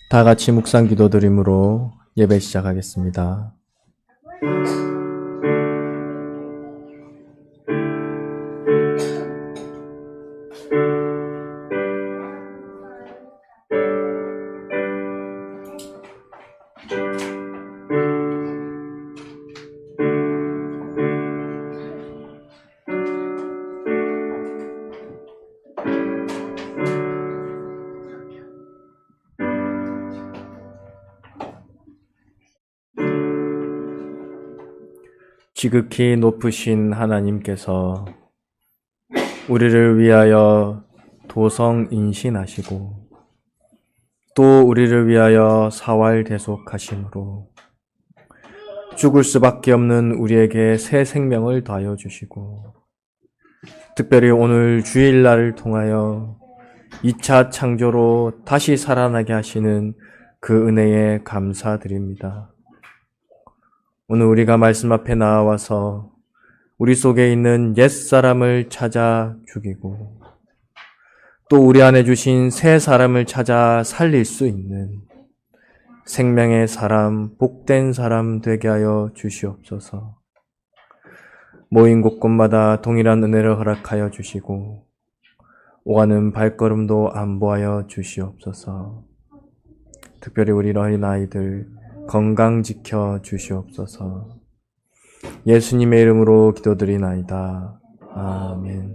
다 같이 묵상 기도드림으로 예배 시작하겠습니다. 지극히 높으신 하나님께서 우리를 위하여 도성인신하시고 또 우리를 위하여 사활대속하심으로 죽을 수밖에 없는 우리에게 새 생명을 더하여 주시고 특별히 오늘 주일날을 통하여 2차 창조로 다시 살아나게 하시는 그 은혜에 감사드립니다. 오늘 우리가 말씀 앞에 나와서 우리 속에 있는 옛사람을 찾아 죽이고 또 우리 안에 주신 새 사람을 찾아 살릴 수 있는 생명의 사람, 복된 사람 되게 하여 주시옵소서. 모인 곳곳마다 동일한 은혜를 허락하여 주시고 오가는 발걸음도 안보하여 주시옵소서. 특별히 우리 어린아이들 건강 지켜 주시옵소서. 예수님의 이름으로 기도드리나이다. 아멘.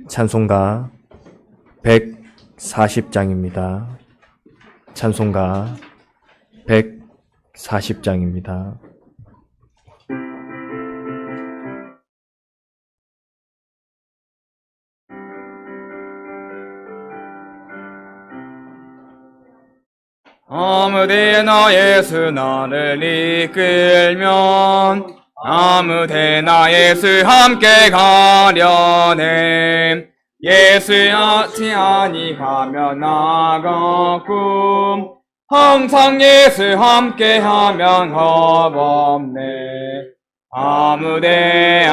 찬송가 140장입니다. 찬송가 140장입니다. 아무데나 예수 나를 이끌면 아무데나 예수 함께 가려네. 예수 같이 아니 가면 나가고 항상 예수 함께 하면 겁없네. 아무데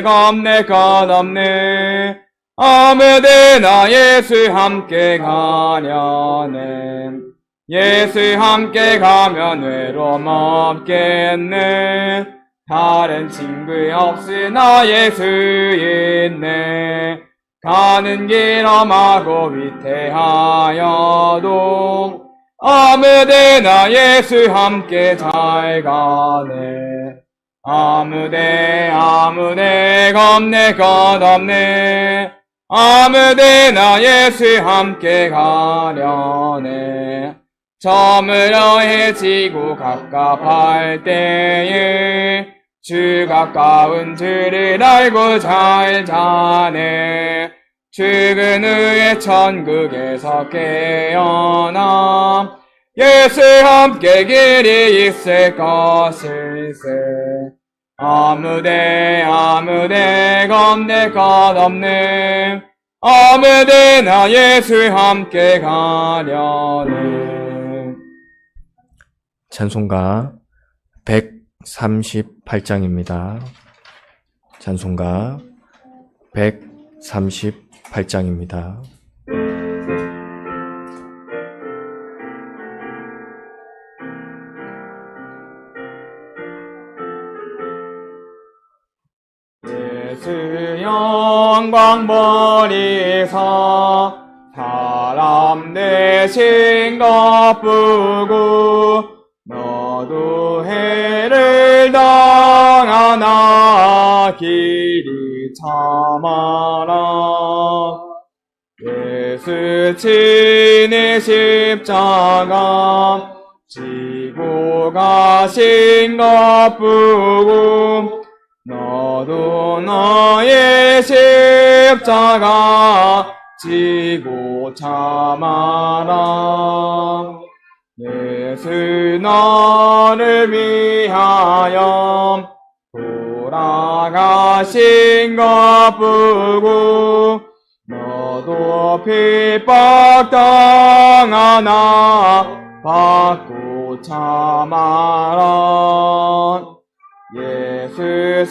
겁내 것 없네. 아무데나 예수 함께 가려네. 예수 함께 가면 외로움 없겠네. 다른 친구 없으나 예수 있네. 가는 길 험하고 위태하여도 아무데나 예수 함께 잘 가네. 아무데 겁내 것 없네. 아무데나 예수 함께 가려네. 저물어 해지고 갑갑할 때에 주 가까운 주를 알고 잘 자네. 죽은 후에 천국에서 깨어나 예수 함께 길이 있을 것일세. 아무데 겁내 것 없네. 아무데나 예수 함께 가려네. 찬송가 138장입니다. 찬송가 138장입니다. 예수 영광 버리사 사람 되신 것 보고 너도 해를 당하나 길이 참아라. 예수 친히 십자가 지고 가신 것 보고 너도 너의 십자가 지고 참아라. 예수 너를 위하여 돌아가신 것 보고 너도 핍박당하나 받고 참아라. 예수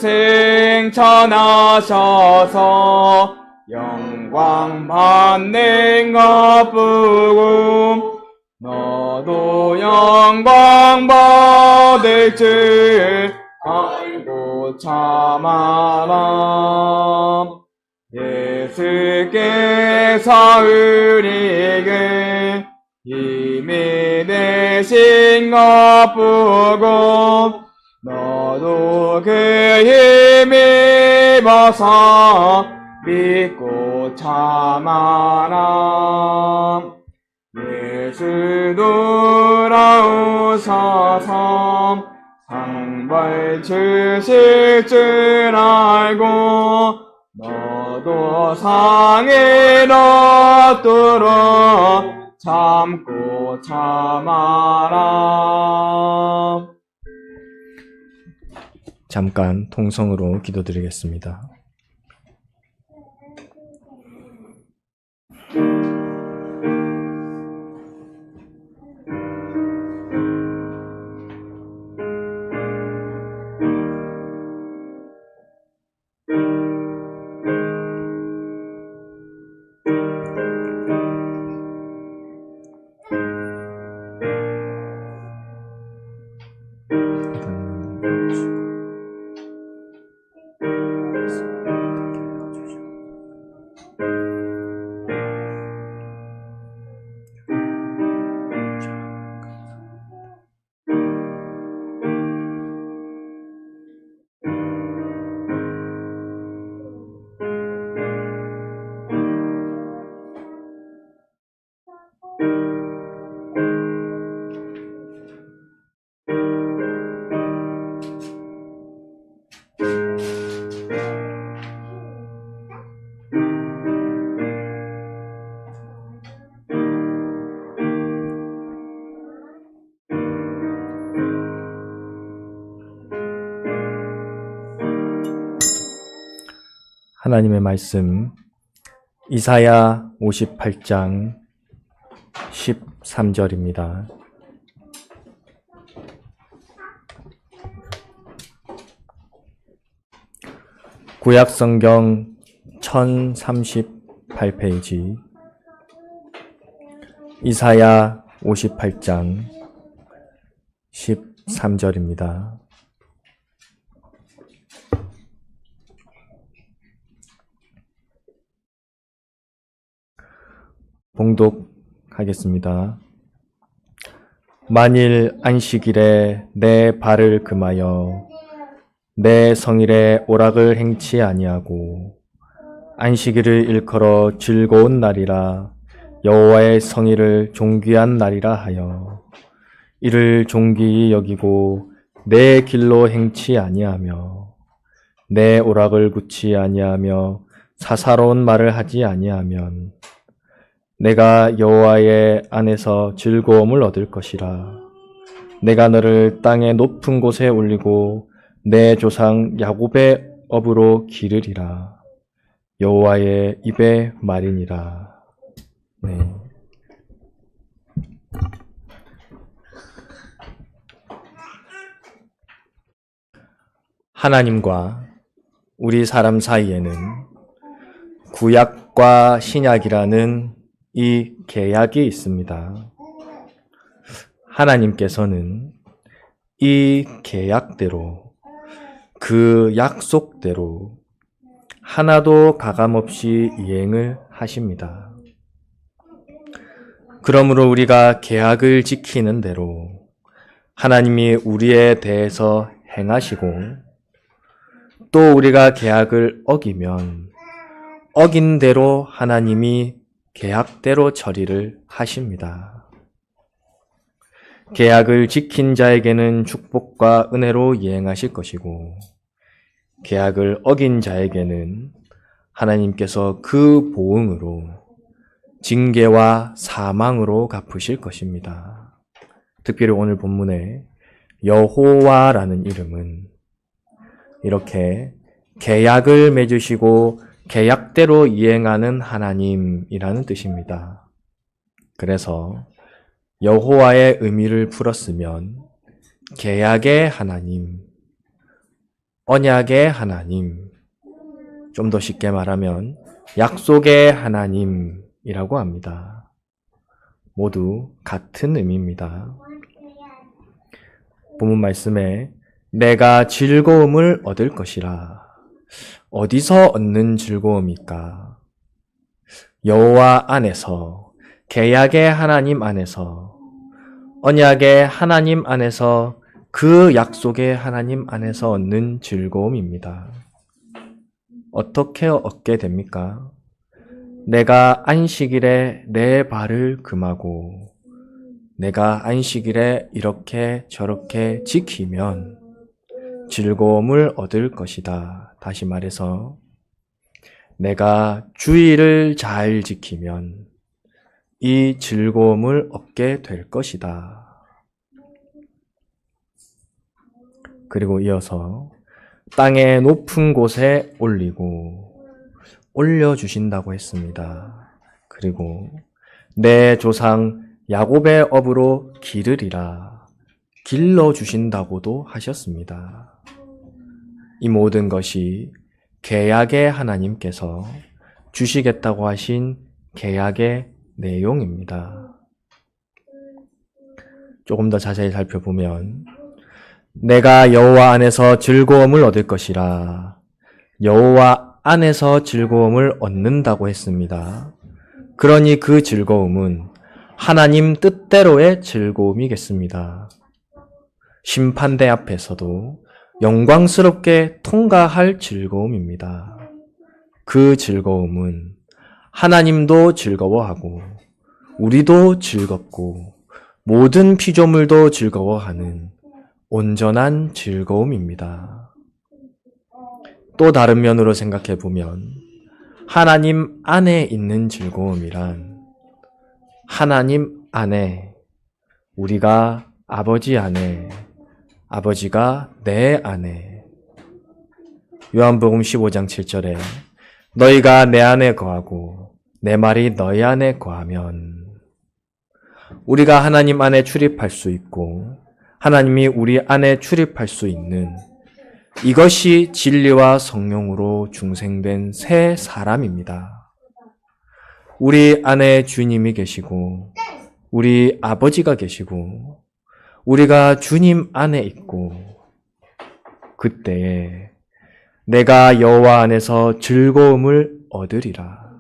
승천하셔서 영광 받는 것 보고 너도 영광 받을 줄 알고 참아라. 예수께서 우리에게 힘이 되신 것 보고 너도 그 힘입어서 믿고 참아라. 예수 돌아오셔서 상벌 주실 줄 알고 너도 상을 얻도록 참고 참아라. 잠깐 통성으로 기도드리겠습니다. 하나님의 말씀 이사야 58장 13절입니다. 구약성경 1038페이지 이사야 58장 13절입니다. 봉독하겠습니다. 만일 안식일에 내 발을 금하여 내 성일에 오락을 행치 아니하고 안식일을 일컬어 즐거운 날이라 여호와의 성일을 존귀한 날이라 하여 이를 존귀히 여기고 내 길로 행치 아니하며 내 오락을 굳지 아니하며 사사로운 말을 하지 아니하면 내가 여호와의 안에서 즐거움을 얻을 것이라. 내가 너를 땅의 높은 곳에 올리고 내 조상 야곱의 업으로 기르리라. 여호와의 입의 말이니라. 네. 하나님과 우리 사람 사이에는 구약과 신약이라는 이 계약이 있습니다. 하나님께서는 이 계약대로 그 약속대로 하나도 가감없이 이행을 하십니다. 그러므로 우리가 계약을 지키는 대로 하나님이 우리에 대해서 행하시고 또 우리가 계약을 어기면 어긴 대로 하나님이 계약대로 처리를 하십니다. 계약을 지킨 자에게는 축복과 은혜로 이행하실 것이고 계약을 어긴 자에게는 하나님께서 그 보응으로 징계와 사망으로 갚으실 것입니다. 특별히 오늘 본문에 여호와라는 이름은 이렇게 계약을 맺으시고 계약대로 이행하는 하나님이라는 뜻입니다. 그래서 여호와의 의미를 풀었으면 계약의 하나님, 언약의 하나님, 좀 더 쉽게 말하면 약속의 하나님이라고 합니다. 모두 같은 의미입니다. 본문 말씀에 내가 즐거움을 얻을 것이라. 어디서 얻는 즐거움일까? 여호와 안에서, 계약의 하나님 안에서, 언약의 하나님 안에서, 그 약속의 하나님 안에서 얻는 즐거움입니다. 어떻게 얻게 됩니까? 내가 안식일에 내 발을 금하고 내가 안식일에 이렇게 저렇게 지키면 즐거움을 얻을 것이다. 다시 말해서 내가 주의를 잘 지키면 이 즐거움을 얻게 될 것이다. 그리고 이어서 땅의 높은 곳에 올려주신다고 했습니다. 그리고 내 조상 야곱의 업으로 기르리라, 길러주신다고도 하셨습니다. 이 모든 것이 계약의 하나님께서 주시겠다고 하신 계약의 내용입니다. 조금 더 자세히 살펴보면 내가 여호와 안에서 즐거움을 얻을 것이라, 여호와 안에서 즐거움을 얻는다고 했습니다. 그러니 그 즐거움은 하나님 뜻대로의 즐거움이겠습니다. 심판대 앞에서도 영광스럽게 통과할 즐거움입니다. 그 즐거움은 하나님도 즐거워하고 우리도 즐겁고 모든 피조물도 즐거워하는 온전한 즐거움입니다. 또 다른 면으로 생각해 보면 하나님 안에 있는 즐거움이란 하나님 안에, 우리가 아버지 안에, 아버지가 내 안에. 요한복음 15장 7절에 너희가 내 안에 거하고 내 말이 너희 안에 거하면, 우리가 하나님 안에 출입할 수 있고 하나님이 우리 안에 출입할 수 있는, 이것이 진리와 성령으로 중생된 새 사람입니다. 우리 안에 주님이 계시고 우리 아버지가 계시고 우리가 주님 안에 있고, 그때에 내가 여호와 안에서 즐거움을 얻으리라.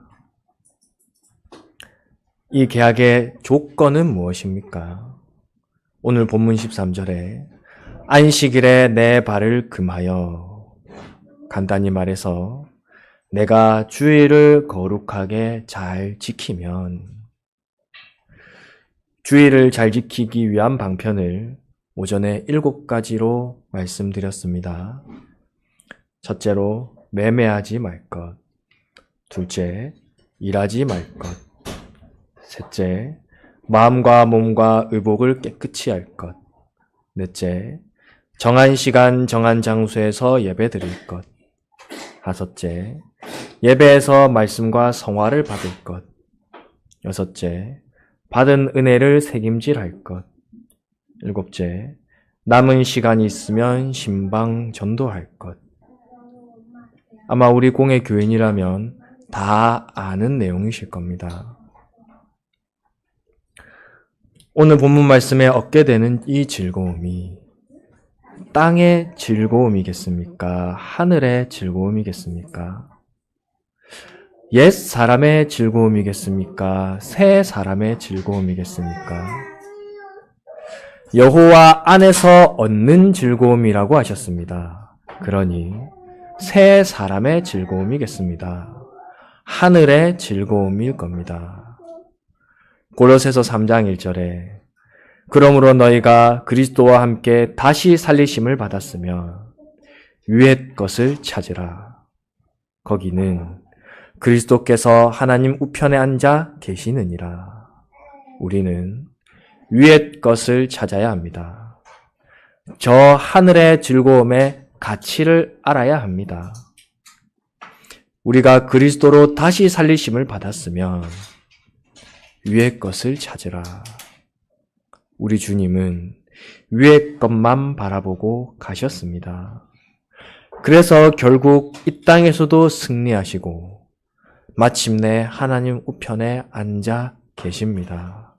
이 계약의 조건은 무엇입니까? 오늘 본문 13절에 안식일에 내 발을 금하여, 간단히 말해서 내가 주일을 거룩하게 잘 지키면, 주일을 잘 지키기 위한 방편을 오전에 7가지로 말씀드렸습니다. 첫째로 매매하지 말 것, 둘째 일하지 말 것, 셋째 마음과 몸과 의복을 깨끗이 할 것, 넷째 정한 시간 정한 장소에서 예배 드릴 것, 다섯째 예배에서 말씀과 성화를 받을 것, 여섯째 받은 은혜를 책임질할 것, 일곱째 남은 시간이 있으면 신방 전도할 것. 아마 우리 공예 교인이라면 다 아는 내용이실 겁니다. 오늘 본문 말씀에 얻게 되는 이 즐거움이 땅의 즐거움이겠습니까? 하늘의 즐거움이겠습니까? 옛 사람의 즐거움이겠습니까? 새 사람의 즐거움이겠습니까? 여호와 안에서 얻는 즐거움이라고 하셨습니다. 그러니 새 사람의 즐거움이겠습니다. 하늘의 즐거움일 겁니다. 고로새서 3장 1절에 그러므로 너희가 그리스도와 함께 다시 살리심을 받았으면 위의 것을 찾으라. 거기는 그리스도께서 하나님 우편에 앉아 계시느니라. 우리는 위의 것을 찾아야 합니다. 저 하늘의 즐거움의 가치를 알아야 합니다. 우리가 그리스도로 다시 살리심을 받았으면 위의 것을 찾으라. 우리 주님은 위의 것만 바라보고 가셨습니다. 그래서 결국 이 땅에서도 승리하시고 마침내 하나님 우편에 앉아 계십니다.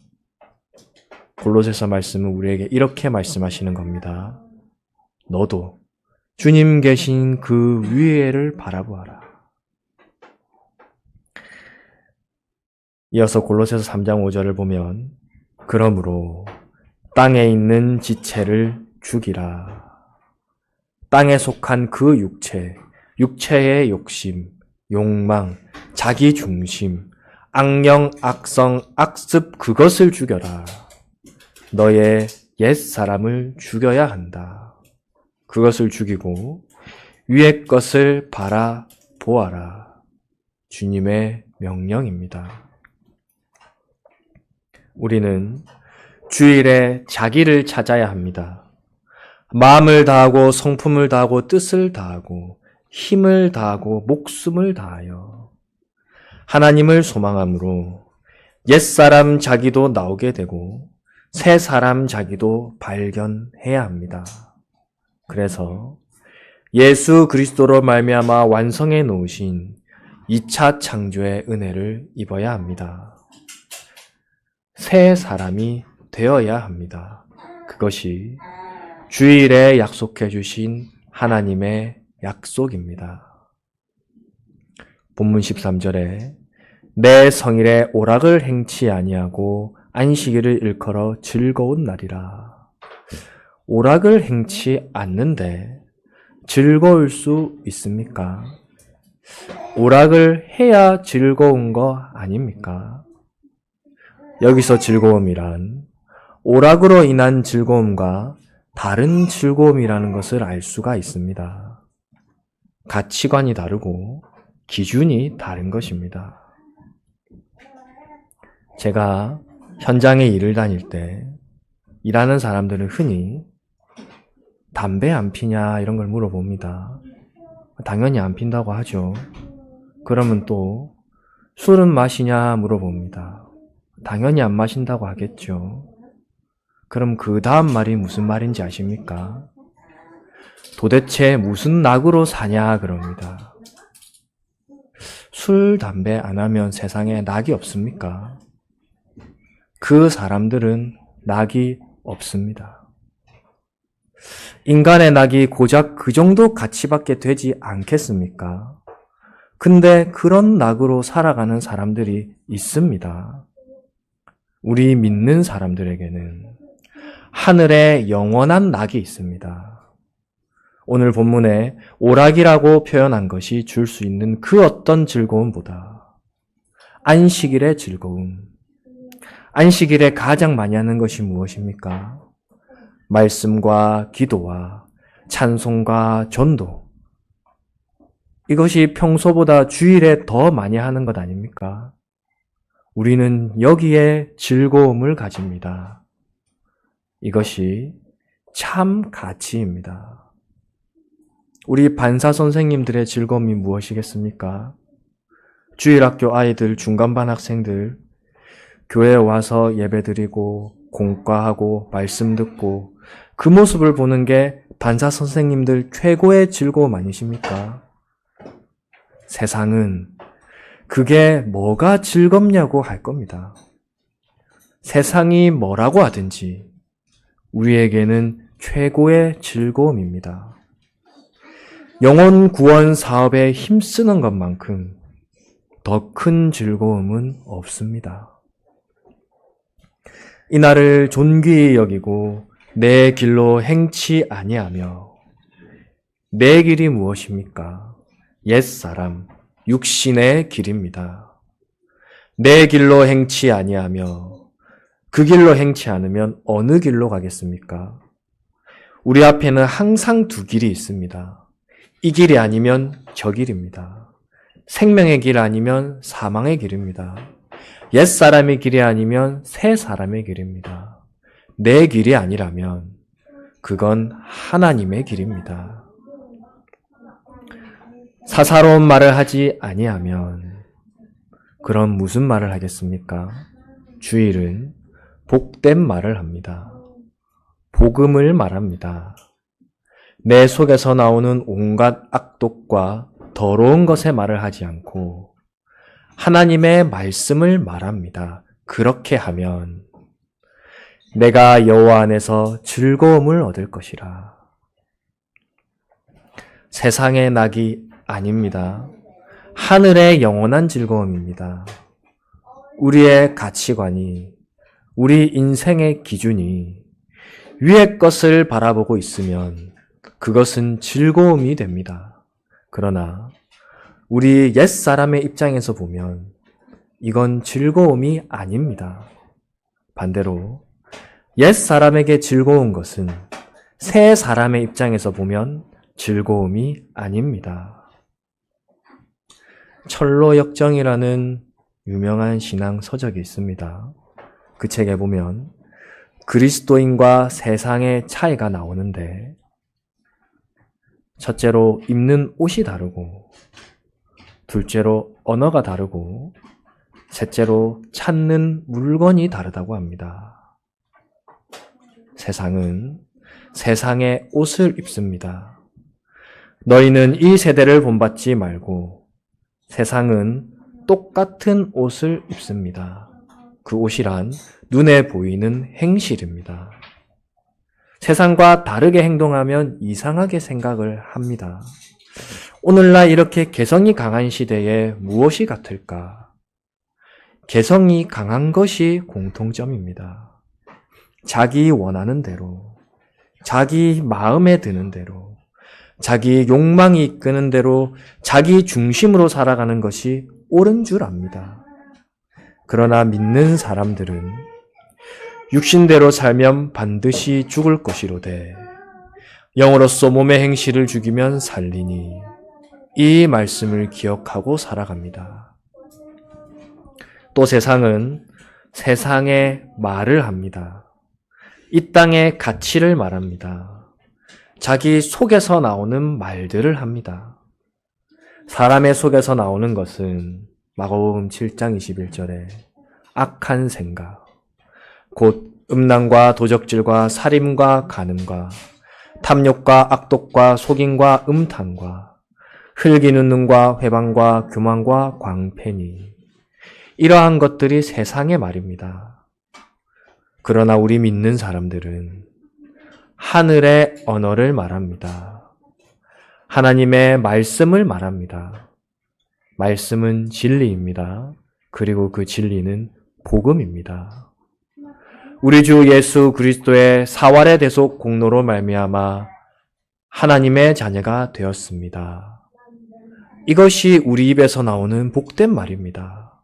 골로새서 말씀은 우리에게 이렇게 말씀하시는 겁니다. 너도 주님 계신 그 위에를 바라보아라. 이어서 골로새서 3장 5절을 보면 그러므로 땅에 있는 지체를 죽이라. 땅에 속한 그 육체의 욕심, 욕망, 자기 중심, 악령, 악성, 악습 그것을 죽여라. 너의 옛 사람을 죽여야 한다. 그것을 죽이고 위의 것을 바라보아라. 주님의 명령입니다. 우리는 주일에 자기를 찾아야 합니다. 마음을 다하고 성품을 다하고 뜻을 다하고 힘을 다하고 목숨을 다하여 하나님을 소망함으로 옛사람 자기도 나오게 되고 새 사람 자기도 발견해야 합니다. 그래서 예수 그리스도로 말미암아 완성해 놓으신 2차 창조의 은혜를 입어야 합니다. 새 사람이 되어야 합니다. 그것이 주일에 약속해 주신 하나님의 약속입니다. 본문 13절에 내 성일에 오락을 행치 아니하고 안식일을 일컬어 즐거운 날이라. 오락을 행치 않는데 즐거울 수 있습니까? 오락을 해야 즐거운 거 아닙니까? 여기서 즐거움이란 오락으로 인한 즐거움과 다른 즐거움이라는 것을 알 수가 있습니다. 가치관이 다르고 기준이 다른 것입니다. 제가 현장에 일을 다닐 때 일하는 사람들은 흔히 담배 안 피냐 이런 걸 물어봅니다. 당연히 안 핀다고 하죠. 그러면 또 술은 마시냐 물어봅니다. 당연히 안 마신다고 하겠죠. 그럼 그 다음 말이 무슨 말인지 아십니까? 도대체 무슨 낙으로 사냐 그럽니다. 술, 담배 안 하면 세상에 낙이 없습니까? 그 사람들은 낙이 없습니다. 인간의 낙이 고작 그 정도 가치밖에 되지 않겠습니까? 근데 그런 낙으로 살아가는 사람들이 있습니다. 우리 믿는 사람들에게는 하늘에 영원한 낙이 있습니다. 오늘 본문에 오락이라고 표현한 것이 줄 수 있는 그 어떤 즐거움보다 안식일의 즐거움, 안식일에 가장 많이 하는 것이 무엇입니까? 말씀과 기도와 찬송과 전도. 이것이 평소보다 주일에 더 많이 하는 것 아닙니까? 우리는 여기에 즐거움을 가집니다. 이것이 참 가치입니다. 우리 반사 선생님들의 즐거움이 무엇이겠습니까? 주일학교 아이들, 중간반 학생들, 교회에 와서 예배드리고 공과하고 말씀 듣고 그 모습을 보는 게 반사 선생님들 최고의 즐거움 아니십니까? 세상은 그게 뭐가 즐겁냐고 할 겁니다. 세상이 뭐라고 하든지 우리에게는 최고의 즐거움입니다. 영혼 구원 사업에 힘쓰는 것만큼 더 큰 즐거움은 없습니다. 이날을 존귀히 여기고 내 길로 행치 아니하며 내 길이 무엇입니까? 옛사람, 육신의 길입니다. 내 길로 행치 아니하며 그 길로 행치 않으면 어느 길로 가겠습니까? 우리 앞에는 항상 두 길이 있습니다. 이 길이 아니면 저 길입니다. 생명의 길 아니면 사망의 길입니다. 옛사람의 길이 아니면 새 사람의 길입니다. 내 길이 아니라면 그건 하나님의 길입니다. 사사로운 말을 하지 아니하면 그럼 무슨 말을 하겠습니까? 주일은 복된 말을 합니다. 복음을 말합니다. 내 속에서 나오는 온갖 악독과 더러운 것의 말을 하지 않고 하나님의 말씀을 말합니다. 그렇게 하면 내가 여호와 안에서 즐거움을 얻을 것이라. 세상의 낙이 아닙니다. 하늘의 영원한 즐거움입니다. 우리의 가치관이, 우리 인생의 기준이 위의 것을 바라보고 있으면 그것은 즐거움이 됩니다. 그러나 우리 옛사람의 입장에서 보면 이건 즐거움이 아닙니다. 반대로 옛사람에게 즐거운 것은 새 사람의 입장에서 보면 즐거움이 아닙니다. 철로역정이라는 유명한 신앙 서적이 있습니다. 그 책에 보면 그리스도인과 세상의 차이가 나오는데, 첫째로 입는 옷이 다르고, 둘째로 언어가 다르고, 셋째로 찾는 물건이 다르다고 합니다. 세상은 세상의 옷을 입습니다. 너희는 이 세대를 본받지 말고 세상은 똑같은 옷을 입습니다. 그 옷이란 눈에 보이는 행실입니다. 세상과 다르게 행동하면 이상하게 생각을 합니다. 오늘날 이렇게 개성이 강한 시대에 무엇이 같을까? 개성이 강한 것이 공통점입니다. 자기 원하는 대로, 자기 마음에 드는 대로, 자기 욕망이 이끄는 대로 자기 중심으로 살아가는 것이 옳은 줄 압니다. 그러나 믿는 사람들은 육신대로 살면 반드시 죽을 것이로되 영으로서 몸의 행실을 죽이면 살리니, 이 말씀을 기억하고 살아갑니다. 또 세상은 세상의 말을 합니다. 이 땅의 가치를 말합니다. 자기 속에서 나오는 말들을 합니다. 사람의 속에서 나오는 것은 마가복음 7장 21절에 악한 생각, 곧 음란과 도적질과 살인과 간음과 탐욕과 악독과 속임과 음탕과 흘기는 눈과 회방과 교만과 광패니, 이러한 것들이 세상의 말입니다. 그러나 우리 믿는 사람들은 하늘의 언어를 말합니다. 하나님의 말씀을 말합니다. 말씀은 진리입니다. 그리고 그 진리는 복음입니다. 우리 주 예수 그리스도의 사활의 대속 공로로 말미암아 하나님의 자녀가 되었습니다. 이것이 우리 입에서 나오는 복된 말입니다.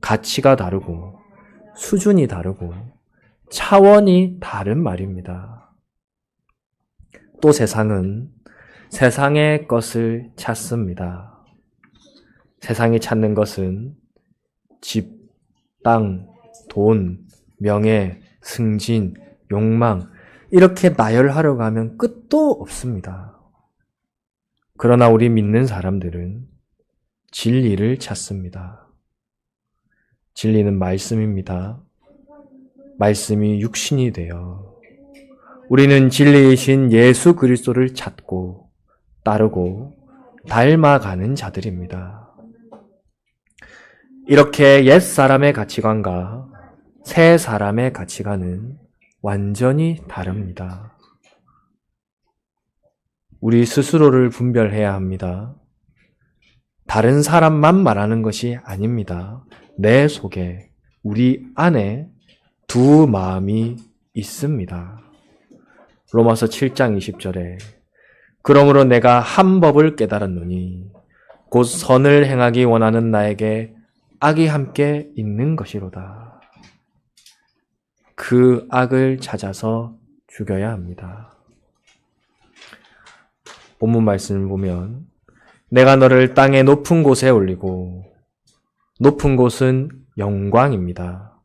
가치가 다르고 수준이 다르고 차원이 다른 말입니다. 또 세상은 세상의 것을 찾습니다. 세상이 찾는 것은 집, 땅, 돈, 명예, 승진, 욕망, 이렇게 나열하려고 하면 끝도 없습니다. 그러나 우리 믿는 사람들은 진리를 찾습니다. 진리는 말씀입니다. 말씀이 육신이 되어 우리는 진리이신 예수 그리스도를 찾고 따르고 닮아가는 자들입니다. 이렇게 옛 사람의 가치관과 새 사람의 가치관은 완전히 다릅니다. 우리 스스로를 분별해야 합니다. 다른 사람만 말하는 것이 아닙니다. 내 속에, 우리 안에 두 마음이 있습니다. 로마서 7장 20절에 그러므로 내가 한 법을 깨달았노니 곧 선을 행하기 원하는 나에게 악이 함께 있는 것이로다. 그 악을 찾아서 죽여야 합니다. 본문 말씀을 보면 내가 너를 땅의 높은 곳에 올리고, 높은 곳은 영광입니다.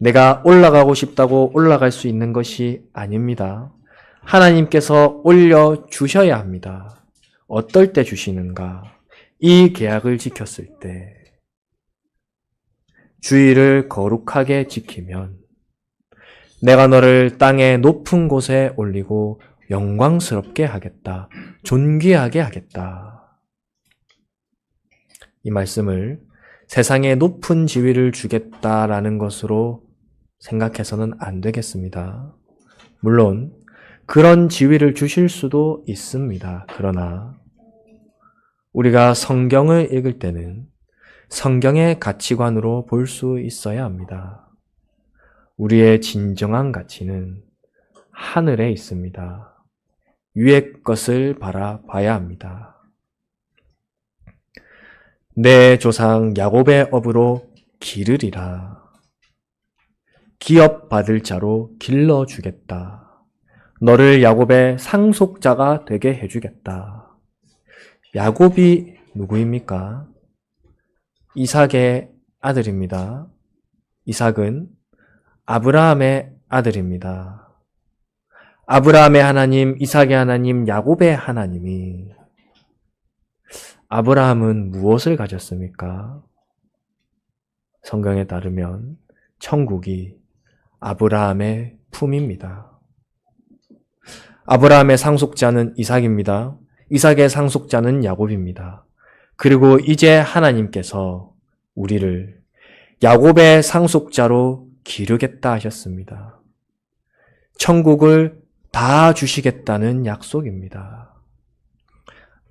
내가 올라가고 싶다고 올라갈 수 있는 것이 아닙니다. 하나님께서 올려주셔야 합니다. 어떨 때 주시는가? 이 계약을 지켰을 때, 주의를 거룩하게 지키면 내가 너를 땅의 높은 곳에 올리고 영광스럽게 하겠다. 존귀하게 하겠다. 이 말씀을 세상에 높은 지위를 주겠다라는 것으로 생각해서는 안 되겠습니다. 물론 그런 지위를 주실 수도 있습니다. 그러나 우리가 성경을 읽을 때는 성경의 가치관으로 볼 수 있어야 합니다. 우리의 진정한 가치는 하늘에 있습니다. 위의 것을 바라봐야 합니다. 내 조상 야곱의 업으로 기르리라. 기업 받을 자로 길러주겠다. 너를 야곱의 상속자가 되게 해주겠다. 야곱이 누구입니까? 이삭의 아들입니다. 이삭은 아브라함의 아들입니다. 아브라함의 하나님, 이삭의 하나님, 야곱의 하나님이 아브라함은 무엇을 가졌습니까? 성경에 따르면 천국이 아브라함의 품입니다. 아브라함의 상속자는 이삭입니다. 이삭의 상속자는 야곱입니다. 그리고 이제 하나님께서 우리를 야곱의 상속자로 기르겠다 하셨습니다. 천국을 다 주시겠다는 약속입니다.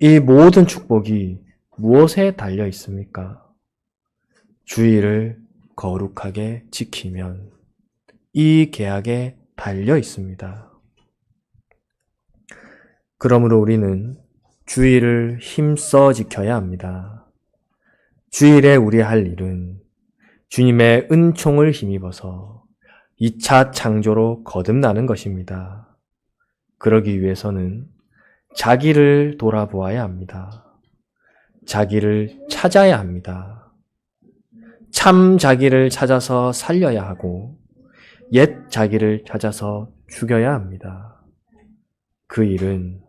이 모든 축복이 무엇에 달려 있습니까? 주의를 거룩하게 지키면 이 계약에 달려 있습니다. 그러므로 우리는 주의를 힘써 지켜야 합니다. 주일에 우리 할 일은 주님의 은총을 힘입어서 2차 창조로 거듭나는 것입니다. 그러기 위해서는 자기를 돌아보아야 합니다. 자기를 찾아야 합니다. 참 자기를 찾아서 살려야 하고 옛 자기를 찾아서 죽여야 합니다. 그 일은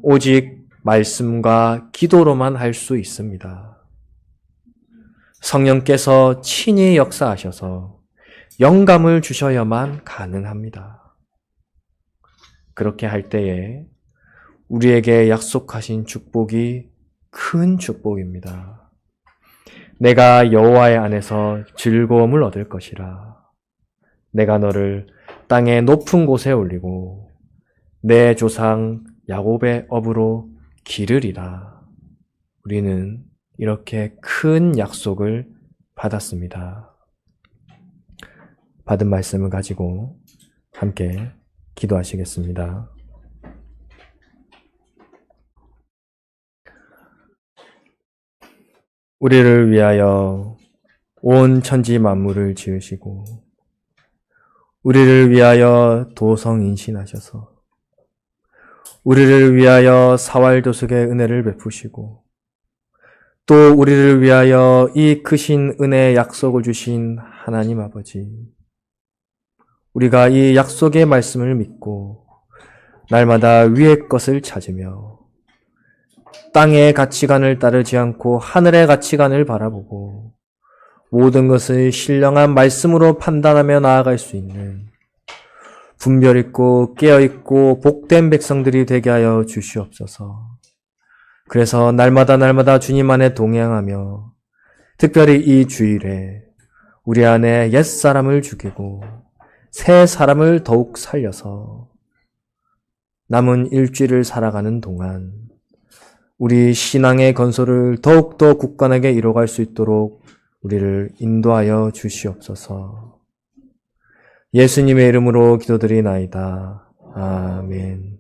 오직 말씀과 기도로만 할 수 있습니다. 성령께서 친히 역사하셔서 영감을 주셔야만 가능합니다. 그렇게 할 때에 우리에게 약속하신 축복이 큰 축복입니다. 내가 여호와의 안에서 즐거움을 얻을 것이라. 내가 너를 땅의 높은 곳에 올리고 내 조상 야곱의 업으로 기르리라. 우리는 이렇게 큰 약속을 받았습니다. 받은 말씀을 가지고 함께 기도하시겠습니다. 우리를 위하여 온 천지 만물을 지으시고 우리를 위하여 도성인신하셔서 우리를 위하여 사활도석의 은혜를 베푸시고 또 우리를 위하여 이 크신 은혜의 약속을 주신 하나님 아버지, 우리가 이 약속의 말씀을 믿고 날마다 위의 것을 찾으며 땅의 가치관을 따르지 않고 하늘의 가치관을 바라보고 모든 것을 신령한 말씀으로 판단하며 나아갈 수 있는 분별 있고 깨어 있고 복된 백성들이 되게 하여 주시옵소서. 그래서 날마다 주님 안에 동행하며 특별히 이 주일에 우리 안에 옛사람을 죽이고 새 사람을 더욱 살려서 남은 일주일을 살아가는 동안 우리 신앙의 건설을 더욱더 굳건하게 이뤄갈 수 있도록 우리를 인도하여 주시옵소서. 예수님의 이름으로 기도드리나이다. 아멘.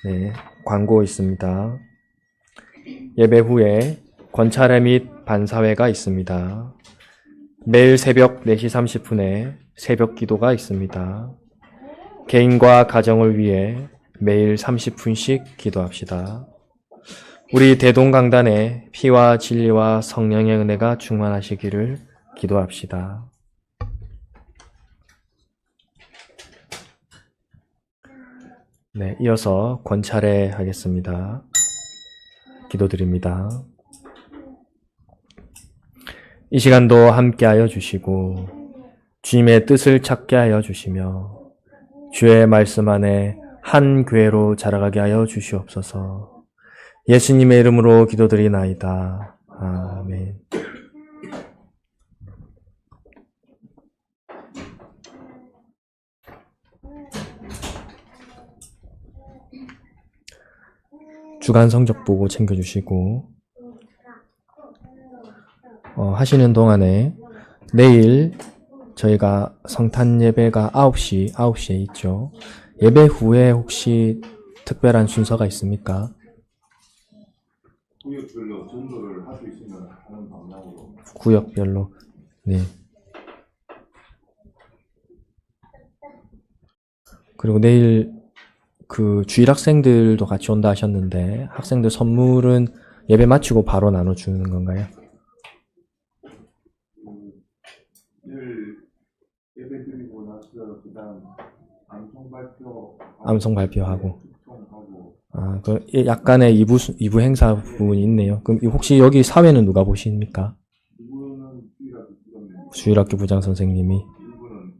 네, 광고 있습니다. 예배 후에 권차례 및 반사회가 있습니다. 매일 새벽 4시 30분에 새벽 기도가 있습니다. 개인과 가정을 위해 매일 30분씩 기도합시다. 우리 대동강단에 피와 진리와 성령의 은혜가 충만하시기를 기도합시다. 네, 이어서 권찰에 하겠습니다. 기도드립니다. 이 시간도 함께하여 주시고 주님의 뜻을 찾게 하여 주시며 주의 말씀 안에 한 교회로 자라가게 하여 주시옵소서. 예수님의 이름으로 기도드리나이다. 아멘. 주간 성적 보고 챙겨주시고 하시는 동안에 내일 저희가 성탄 예배가 9시에 있죠. 예배 후에 혹시 특별한 순서가 있습니까? 구역별로 전도를 할 수 있으면 하는 방향으로. 구역별로. 네. 그리고 내일 그 주일 학생들도 같이 온다 하셨는데 학생들 선물은 예배 마치고 바로 나눠주는 건가요? 내일 예배 드리고 나서 그다음 암송 발표하고. 특송하고. 아, 그 약간의 이부 행사 부분이 있네요. 그럼 혹시 여기 사회는 누가 보십니까? 이분은 주일학교 부장님. 주일학교 부장 선생님이. 이분은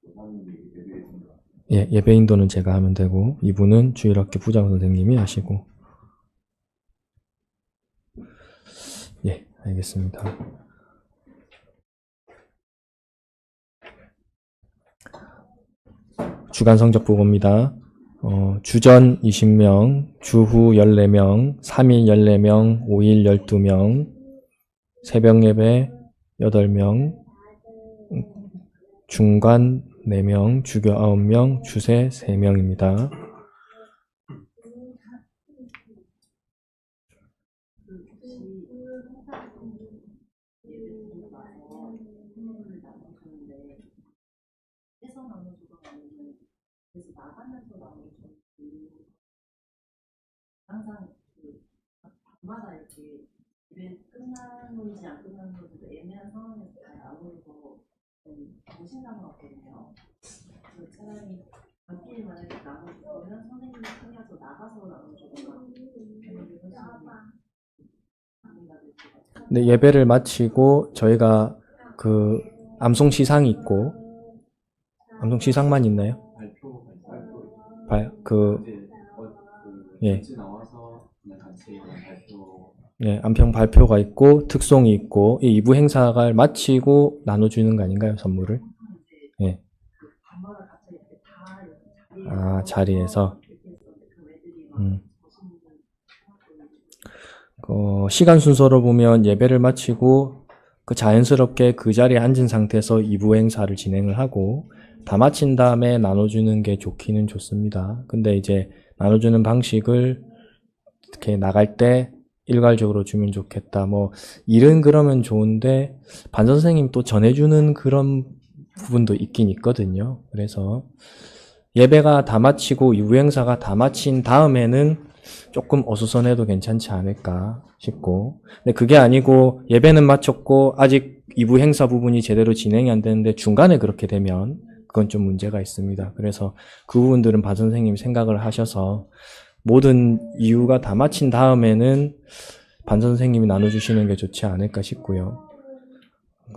부장님이 예배했습니다. 예, 예배 인도는 제가 하면 되고 이분은 주일학교 부장 선생님이 하시고. 예, 알겠습니다. 주간 성적 보고입니다. 주전 20명, 주후 14명, 3일 14명, 5일 12명, 새벽 예배 8명, 중간 4명, 주교 9명, 주세 3명입니다. 항상 밤마다 이렇게 일이 끝난 건지 안 끝난 건지도 애매한 상황에서 잘 아무래도 무신나는 것 같거든요. 그래서 차라리 밤길 만약에 나눠주면 선생님이 챙겨서 나가서 나눠주거나 네, 예배를 마치고 저희가 그 암송 시상이 있고 암송 시상만 있나요? 예. 예, 암평 발표가 있고 특송이 있고 이 2부 행사가 마치고 나눠주는 거 아닌가요? 선물을? 예. 아, 자리에서. 시간 순서로 보면 예배를 마치고 그 자연스럽게 그 자리에 앉은 상태에서 2부 행사를 진행을 하고 다 마친 다음에 나눠주는 게 좋기는 좋습니다. 근데 이제 나눠주는 방식을 이렇게 나갈 때 일괄적으로 주면 좋겠다. 뭐 일은 그러면 좋은데 반 선생님 또 전해주는 그런 부분도 있긴 있거든요. 그래서 예배가 다 마치고 이후 행사가 다 마친 다음에는 조금 어수선해도 괜찮지 않을까 싶고, 근데 그게 아니고 예배는 마쳤고 아직 이부 행사 부분이 제대로 진행이 안 되는데 중간에 그렇게 되면 그건 좀 문제가 있습니다. 그래서 그 부분들은 반 선생님이 생각을 하셔서 모든 이유가 다 마친 다음에는 반 선생님이 나눠주시는 게 좋지 않을까 싶고요.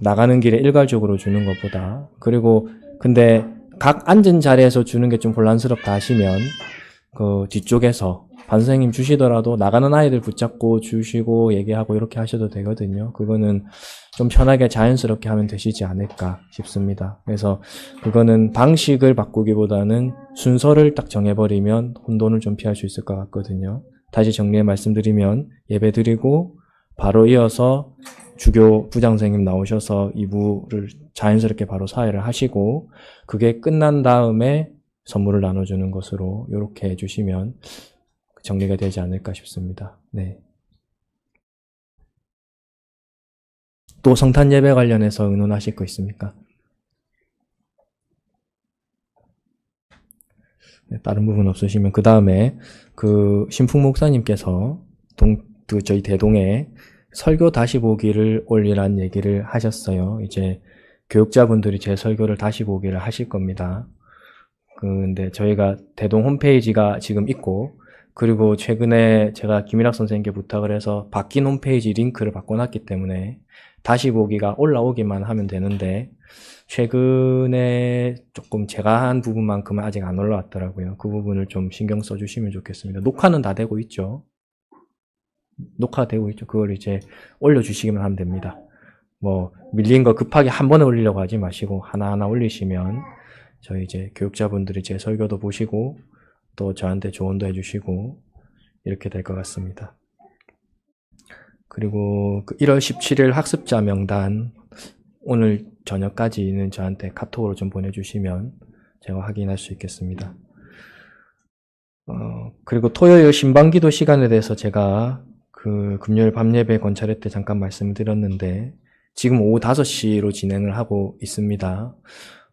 나가는 길에 일괄적으로 주는 것보다. 그리고 근데 각 앉은 자리에서 주는 게 좀 혼란스럽다 하시면 그 뒤쪽에서 반 선생님 주시더라도 나가는 아이들 붙잡고 주시고 얘기하고 이렇게 하셔도 되거든요. 그거는 좀 편하게 자연스럽게 하면 되시지 않을까 싶습니다. 그래서 그거는 방식을 바꾸기보다는 순서를 딱 정해버리면 혼돈을 좀 피할 수 있을 것 같거든요. 다시 정리해 말씀드리면 예배 드리고 바로 이어서 주교 부장 선생님 나오셔서 2부를 자연스럽게 바로 사회를 하시고 그게 끝난 다음에 선물을 나눠주는 것으로 이렇게 해주시면 정리가 되지 않을까 싶습니다. 네. 또 성탄 예배 관련해서 의논하실 거 있습니까? 네, 다른 부분 없으시면 그 다음에 그 신풍 목사님께서 저희 대동에 설교 다시 보기를 올리란 얘기를 하셨어요. 이제 교육자분들이 제 설교를 다시 보기를 하실 겁니다. 근데 저희가 대동 홈페이지가 지금 있고, 그리고 최근에 제가 김일학 선생님께 부탁을 해서 바뀐 홈페이지 링크를 바꿔놨기 때문에 다시 보기가 올라오기만 하면 되는데, 최근에 조금 제가 한 부분만큼은 아직 안 올라왔더라고요. 그 부분을 좀 신경 써주시면 좋겠습니다. 녹화는 다 되고 있죠. 녹화되고 있죠. 그걸 이제 올려주시기만 하면 됩니다. 뭐 밀린 거 급하게 한 번에 올리려고 하지 마시고 하나하나 올리시면 저희 이제 교육자분들이 제 설교도 보시고 또 저한테 조언도 해주시고 이렇게 될 것 같습니다. 그리고 그 1월 17일 학습자 명단 오늘 저녁까지는 저한테 카톡으로 좀 보내주시면 제가 확인할 수 있겠습니다. 그리고 토요일 신방기도 시간에 대해서 제가 그 금요일 밤 예배 권찰회 때 잠깐 말씀드렸는데 지금 오후 5시로 진행을 하고 있습니다.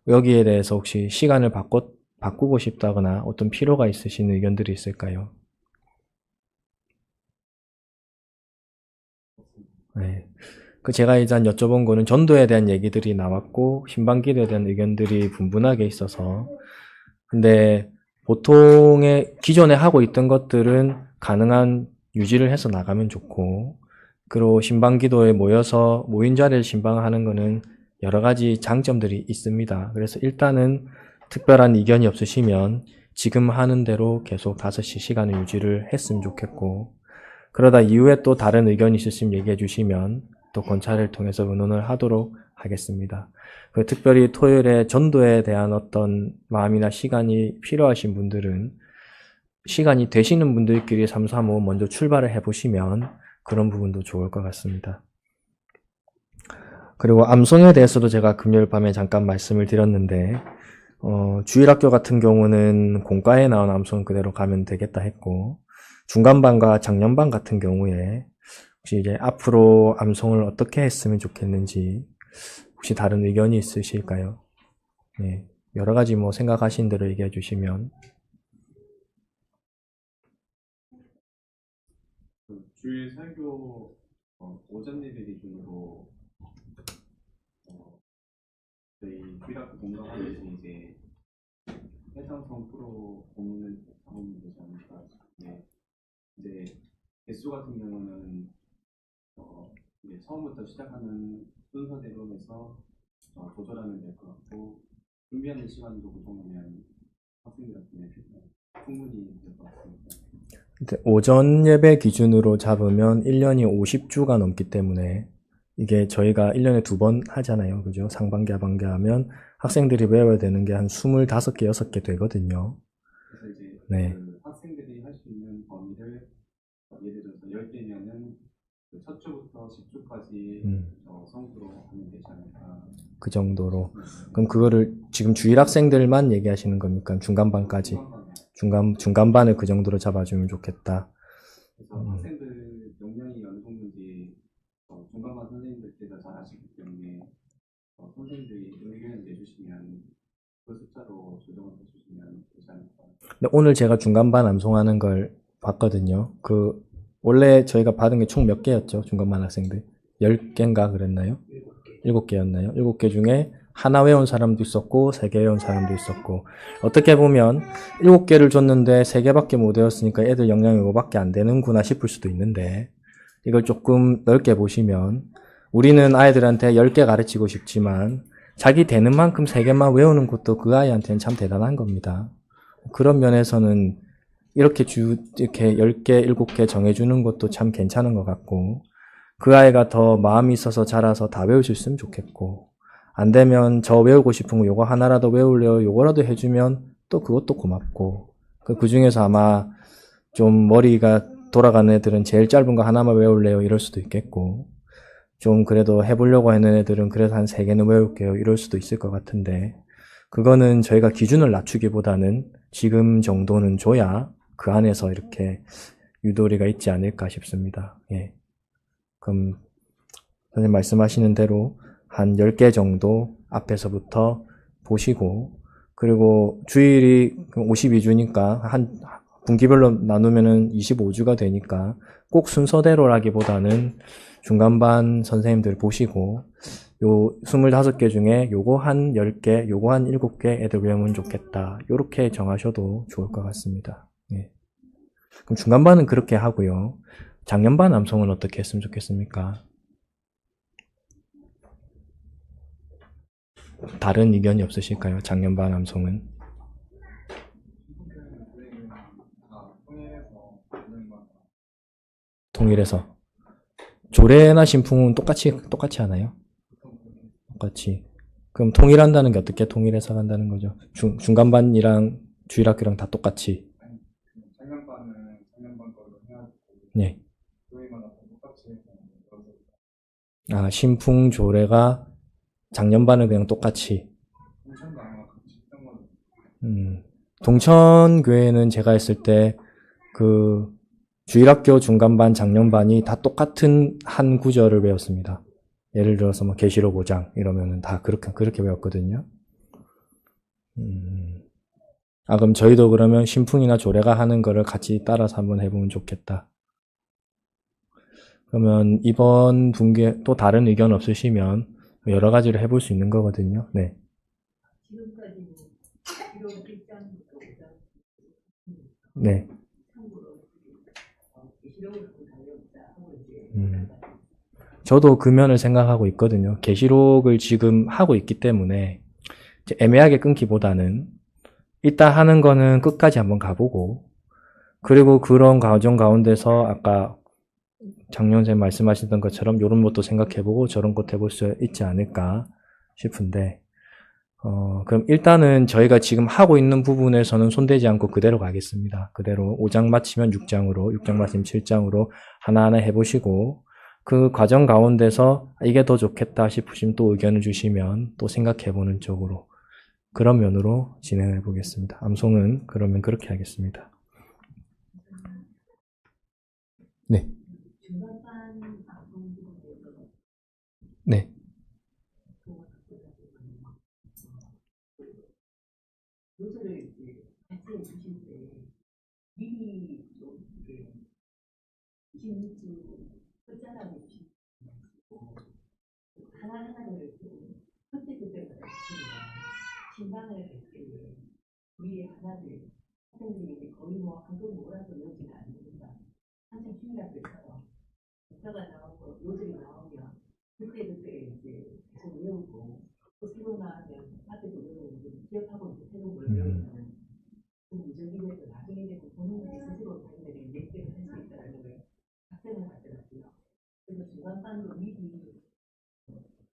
여기에 대해서 혹시 시간을 바꾸고 싶다거나 어떤 필요가 있으신 의견들이 있을까요? 네. 그 제가 일단 여쭤본 거는 전도에 대한 얘기들이 나왔고 신방기도에 대한 의견들이 분분하게 있어서 근데 보통의 기존에 하고 있던 것들은 가능한 유지를 해서 나가면 좋고 그리고 신방기도에 모여서 모인 자리를 신방하는 거는 여러 가지 장점들이 있습니다. 그래서 일단은 특별한 이견이 없으시면 지금 하는 대로 계속 5시 시간을 유지를 했으면 좋겠고 그러다 이후에 또 다른 의견이 있으시면 얘기해 주시면 또 권찰을 통해서 의논을 하도록 하겠습니다. 특별히 토요일에 전도에 대한 어떤 마음이나 시간이 필요하신 분들은 시간이 되시는 분들끼리 335 먼저 출발을 해보시면 그런 부분도 좋을 것 같습니다. 그리고 암송에 대해서도 제가 금요일 밤에 잠깐 말씀을 드렸는데 주일학교 같은 경우는 공과에 나온 암송 그대로 가면 되겠다 했고 중간반과 작년반 같은 경우에 혹시 이제 앞으로 암송을 어떻게 했으면 좋겠는지 혹시 다른 의견이 있으실까요? 네, 여러 가지 뭐 생각하신 대로 얘기해 주시면. 주일 설교 오전 예배 기준으로 저희 주일학교 공부하면서 이제 해상성 프로 본문을 잡으면 되지 않을까 싶은데 이제 개수 같은 경우는 이제 처음부터 시작하는 순서대로 해서 조절하면 될 것 같고 준비하는 시간도 그 정도면 학생들한테 충분히 될 것 같습니다. 오전 예배 기준으로 잡으면 1년이 50주가 넘기 때문에 이게 저희가 1년에 2번 하잖아요. 그죠? 상반기, 하반기 하면 학생들이 외워야 되는 게 한 25개, 6개 되거든요. 그래서 이제 네. 그 학생들이 할 수 있는 범위를 예를 들어서 10개면은 첫 주부터 10주까지 성수로 하면 되지 않을까. 그 정도로. 그럼 그거를 지금 주일 학생들만 얘기하시는 겁니까? 중간반까지. 중간반을 그 정도로 잡아주면 좋겠다. 그래서 학생들 역량이 어느 정도인지 중간반 선생님들께서 잘 아시기 때문에 선생님들이 의견을 내주시면 그 숫자로 조정을 해주시면 되지 않을까. 근데 오늘 제가 중간반 암송하는 걸 봤거든요. 원래 저희가 받은 게 총 몇 개였죠? 중간반 학생들. 10개인가 그랬나요? 7개였나요? 7개 중에 하나 외운 사람도 있었고 3개 외운 사람도 있었고 어떻게 보면 7개를 줬는데 3개밖에 못 외웠으니까 애들 역량이 이거밖에 안 되는구나 싶을 수도 있는데 이걸 조금 넓게 보시면 우리는 아이들한테 10개 가르치고 싶지만 자기 되는 만큼 3개만 외우는 것도 그 아이한테는 참 대단한 겁니다. 그런 면에서는 이렇게 10개, 7개 정해주는 것도 참 괜찮은 것 같고 그 아이가 더 마음이 있어서 자라서 다 외울 수 있으면 좋겠고 안 되면 저 외우고 싶은 거 요거 하나라도 외우려 요거라도 해주면 또 그것도 고맙고 그 중에서 아마 좀 머리가 돌아가는 애들은 제일 짧은 거 하나만 외울래요 이럴 수도 있겠고 좀 그래도 해보려고 하는 애들은 그래서 한 3개는 외울게요 이럴 수도 있을 것 같은데 그거는 저희가 기준을 낮추기보다는 지금 정도는 줘야 그 안에서 이렇게 유도리가 있지 않을까 싶습니다. 예. 그럼 선생님 말씀하시는 대로 한 10개 정도 앞에서부터 보시고 그리고 주일이 52주니까 한 분기별로 나누면은 25주가 되니까 꼭 순서대로라기보다는 중간반 선생님들 보시고 요 25개 중에 요거 한 10개, 요거 한 7개 애들 외우면 좋겠다. 요렇게 정하셔도 좋을 것 같습니다. 예. 그럼 중간반은 그렇게 하고요. 작년반 암송은 어떻게 했으면 좋겠습니까? 다른 의견이 없으실까요? 작년반 암송은? 통일해서. 조례나 신풍은 똑같이 하나요? 똑같이. 그럼 통일한다는 게 어떻게 통일해서 간다는 거죠? 중간반이랑 주일학교랑 다 똑같이. 작년반은 작년반 거로 해야 되고 네. 교회마다 똑같이 해서 그래서 아, 신풍 조례가 작년반은 그냥 똑같이. 동천도 아마 같이 했던 걸로 동천교회는 제가 했을 때 그 주일학교 중간반, 작년반이 다 똑같은 한 구절을 외웠습니다. 예를 들어서 뭐 계시록 5장 이러면은 다 그렇게 외웠거든요. 아, 그럼 저희도 그러면 신풍이나 조례가 하는 거를 같이 따라서 한번 해보면 좋겠다. 그러면 이번 분기에 또 다른 의견 없으시면 여러 가지를 해볼 수 있는 거거든요. 네. 지금까지는 기록 1장부터 5장 네. 참고로 기록을 좀 달려보자 하고 이제 저도 그 면을 생각하고 있거든요. 계시록을 지금 하고 있기 때문에 이제 애매하게 끊기보다는 이따 하는 거는 끝까지 한번 가보고, 그리고 그런 과정 가운데서 아까 장년생 말씀하시던 것처럼 이런 것도 생각해보고 저런 것도 해볼 수 있지 않을까 싶은데, 그럼 일단은 저희가 지금 하고 있는 부분에서는 손대지 않고 그대로 가겠습니다. 그대로 5장 마치면 6장으로, 6장 마치면 7장으로 하나하나 해보시고, 그 과정 가운데서 이게 더 좋겠다 싶으시면 또 의견을 주시면 또 생각해보는 쪽으로, 그런 면으로 진행해 보겠습니다. 암송은 그러면 그렇게 하겠습니다. 네. 중간반 방송 부분에서 네. 요소를 이제 같이 해주실 때 미리 좀 이렇게 26주 끝자락에 주시고 하나하나를 좀 그때그때마다 주시면 신방을 할 때 위에 하나들 학생들이 이제 거의 뭐 한글 몰아서 외우지는 않습니다. 한참 중학교처럼 문자가 나오고 요절이 나오면 그때그때 이제 계속 외우고 또 새로 나오면 앞에도 외우고 기억하고 이제 새로운 걸 외우면 그 무적이 돼서 나중에 되고 본인들이 스스로 자기들이 냈기를 할 수 있다는 걸 학생을 하더라고요. 그래서 중간반도 미리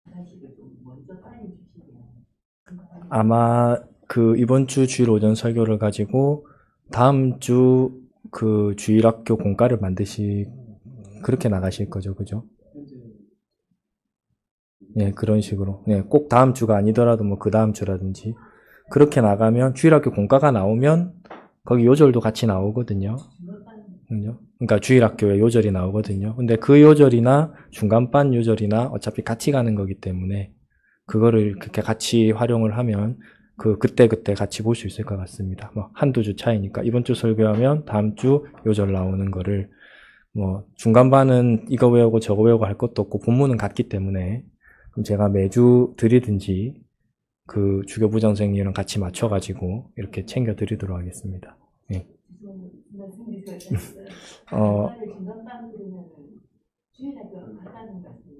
하나씩을 좀 먼저 빨리 주시면 아마 그 이번 주 주일 오전 설교를 가지고 다음 주 그 주일학교 공과를 그렇게 나가실 거죠, 그죠? 네, 그런 식으로. 네, 꼭 다음 주가 아니더라도 뭐 그 다음 주라든지 그렇게 나가면 주일학교 공과가 나오면 거기 요절도 같이 나오거든요. 그죠? 그러니까 주일학교에 요절이 나오거든요. 근데 그 요절이나 중간반 요절이나 어차피 같이 가는 거기 때문에 그거를 그렇게 같이 활용을 하면 그때 같이 볼 수 있을 것 같습니다. 뭐 한두 주 차이니까 이번 주 설교하면 다음 주 요절 나오는 거를 뭐 중간반은 이거 외우고 저거 외우고 할 것도 없고 본문은 같기 때문에 그럼 제가 매주 드리든지 그 주교부장 선생님이랑 같이 맞춰가지고 이렇게 챙겨 드리도록 하겠습니다. 네.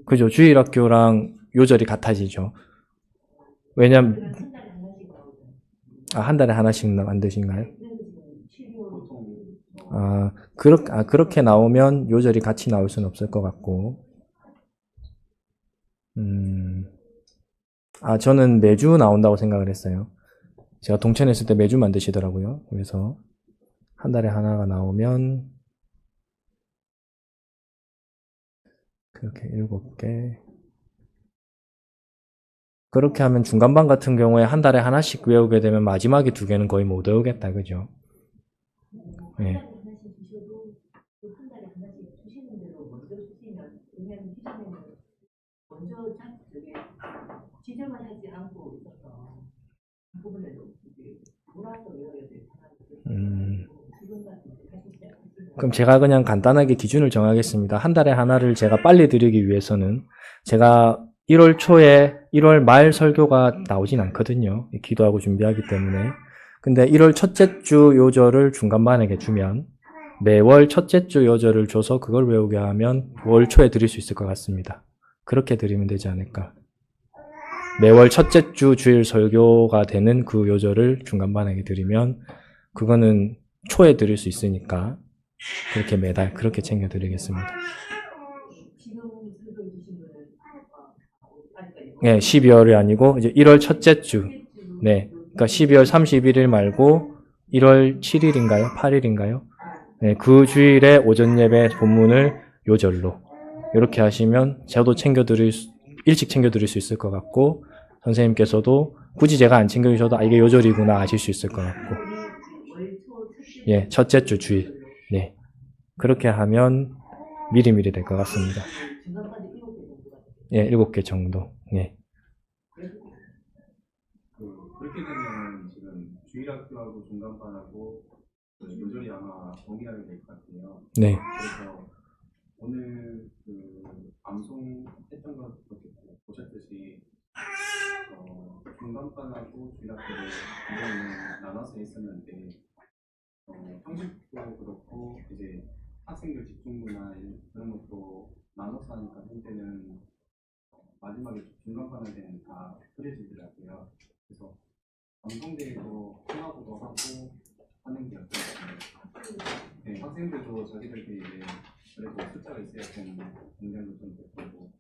그죠. 주일학교랑 요절이 같아지죠. 왜냐면 한 달에 하나씩 만드신가요? 그렇게 나오면 요절이 같이 나올 수는 없을 것 같고, 저는 매주 나온다고 생각을 했어요. 제가 동천에 있을 때 매주 만드시더라고요. 그래서 한 달에 하나가 나오면 그렇게 7개. 그렇게 하면 중간반 같은 경우에 한 달에 하나씩 외우게 되면 마지막에 2개는 거의 못 외우겠다, 그죠? 네. 지정을 하지 않고 있어서 그 부분에도 이제 몰아서 외워야 될 사람들이 지금 같은 그럼 제가 그냥 간단하게 기준을 정하겠습니다. 한 달에 하나를 제가 빨리 드리기 위해서는 제가 1월 초에 1월 말 설교가 나오진 않거든요. 기도하고 준비하기 때문에. 근데 1월 첫째 주 요절을 중간반에게 주면 매월 첫째 주 요절을 줘서 그걸 외우게 하면 월 초에 드릴 수 있을 것 같습니다. 그렇게 드리면 되지 않을까. 매월 첫째 주 주일 설교가 되는 그 요절을 중간반에게 드리면 그거는 초에 드릴 수 있으니까 그렇게 매달 그렇게 챙겨 드리겠습니다. 지금 설교 주신 분은 네, 12월이 아니고 이제 1월 첫째 주. 네. 그러니까 12월 31일 말고 1월 7일인가요? 8일인가요? 네, 그 주일에 오전 예배 본문을 요절로 이렇게 하시면 저도 일찍 챙겨드릴 수 있을 것 같고 선생님께서도 굳이 제가 안 챙겨주셔도 이게 요절이구나 아실 수 있을 것 같고 예, 첫째 주 주일 네 그렇게 하면 미리미리 될 것 같습니다. 예, 7개 정도. 예. 그렇게 되면 지금 주일학교하고 중간반하고 요절이 아마 동일하게 될 것 같아요. 네. 그래서 오늘 암송했던 것 보셨듯이 중간반하고 주일학교를 이전에는 나눠서 했었는데 형식도 그렇고 이제 학생들 집중부나 그런 것도 나눠서 하니까 현재는 마지막에 중간반에는 다 흐려지더라고요. 그래서 방송대회도 하나보도 하고 하는 게 어떨까요? 네, 학생들도 자기들끼리 이제 그래도 숫자가 있어야 좀 공략도 좀 되고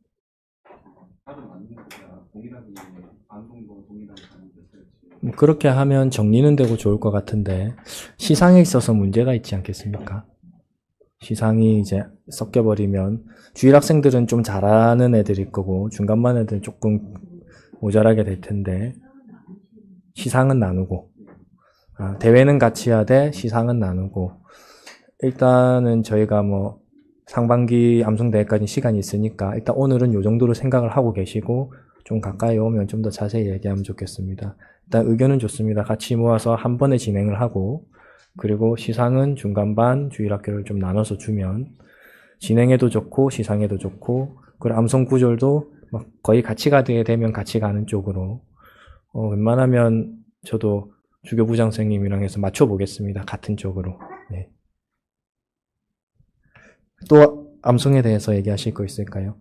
다른 맞는 것보다 동일하게 방송도 동일하게 가는 게 어떨지. 그렇게 하면 정리는 되고 좋을 것 같은데 시상에 있어서 문제가 있지 않겠습니까? 시상이 이제 섞여버리면 주일 학생들은 좀 잘하는 애들일 거고 중간반 애들은 조금 모자라게 될 텐데 시상은 나누고 대회는 같이 하되 시상은 나누고 일단은 저희가 뭐 상반기 암송대회까지 시간이 있으니까 일단 오늘은 요 정도로 생각을 하고 계시고 좀 가까이 오면 좀 더 자세히 얘기하면 좋겠습니다. 일단 의견은 좋습니다. 같이 모아서 한 번에 진행을 하고 그리고 시상은 중간반 주일학교를 좀 나눠서 주면 진행에도 좋고 시상에도 좋고 그리고 암송 구절도 막 거의 같이 가게 되면 같이 가는 쪽으로 웬만하면 저도 주교부장 선생님이랑 해서 맞춰보겠습니다. 같은 쪽으로. 네. 또 암송에 대해서 얘기하실 거 있을까요?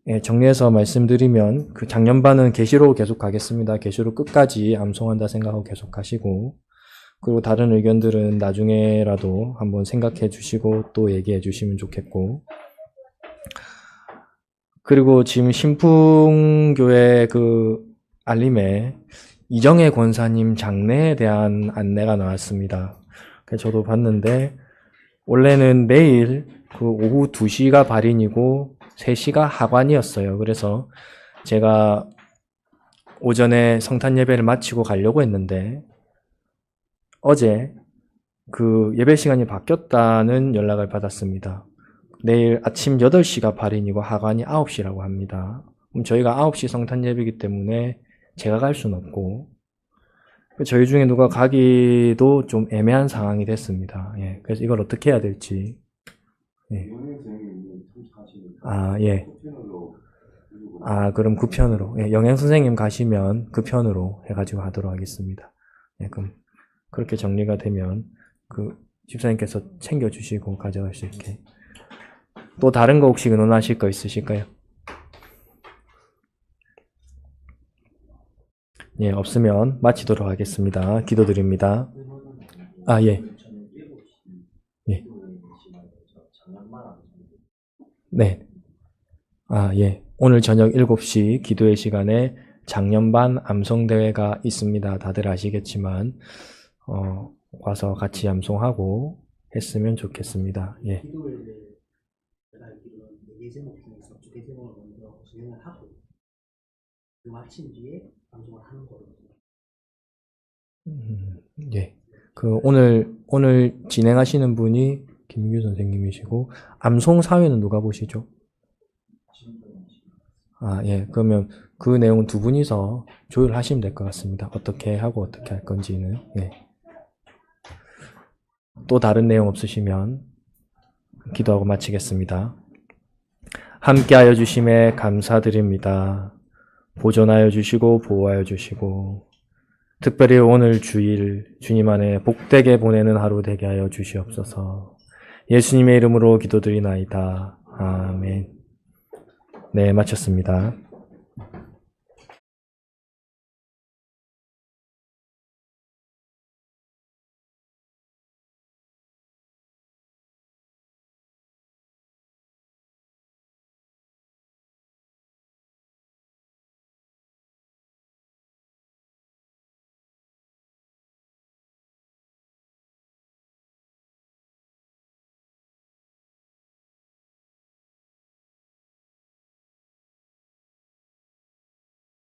예, 정리해서 말씀드리면 그 작년반은 계시로 계속 가겠습니다. 계시로 끝까지 암송한다 생각하고 계속 가시고 그리고 다른 의견들은 나중에라도 한번 생각해 주시고 또 얘기해 주시면 좋겠고 그리고 지금 신풍교회 그 알림에 이정혜 권사님 장례에 대한 안내가 나왔습니다. 그래서 저도 봤는데 원래는 내일 그 오후 2시가 발인이고 3시가 하관이었어요. 그래서 제가 오전에 성탄 예배를 마치고 가려고 했는데 어제 그 예배 시간이 바뀌었다는 연락을 받았습니다. 내일 아침 8시가 발인이고 하관이 9시라고 합니다. 그럼 저희가 9시 성탄 예배이기 때문에 제가 갈 수는 없고 저희 중에 누가 가기도 좀 애매한 상황이 됐습니다. 예, 그래서 이걸 어떻게 해야 될지. 예. 예. 그럼 그 편으로. 예, 영양 선생님 가시면 그 편으로 해가지고 하도록 하겠습니다. 예, 그럼 그렇게 정리가 되면 그 집사님께서 챙겨주시고 가져갈 수 있게. 또 다른 거 혹시 의논하실 거 있으실까요? 예, 없으면 마치도록 하겠습니다. 기도드립니다. 예. 예. 네. 예. 오늘 저녁 7시 기도의 시간에 작년반 암송대회가 있습니다. 다들 아시겠지만, 와서 같이 암송하고 했으면 좋겠습니다. 예. 기도를 제가 알기로는 4개 제목 중에서 2개 제목을 먼저 진행을 하고 그 마친 뒤에 방송을 하는 거거든요. 예. 그 오늘 진행하시는 분이 김민규 선생님이시고 암송 사회는 누가 보시죠? 예. 그러면 그 내용은 두 분이서 조율하시면 될 것 같습니다. 어떻게 하고 어떻게 할 건지는. 예. 또 다른 내용 없으시면 기도하고 마치겠습니다. 함께하여 주심에 감사드립니다. 보존하여 주시고 보호하여 주시고 특별히 오늘 주일 주님 안에 복되게 보내는 하루 되게 하여 주시옵소서. 예수님의 이름으로 기도드리나이다. 아멘. 네, 마쳤습니다.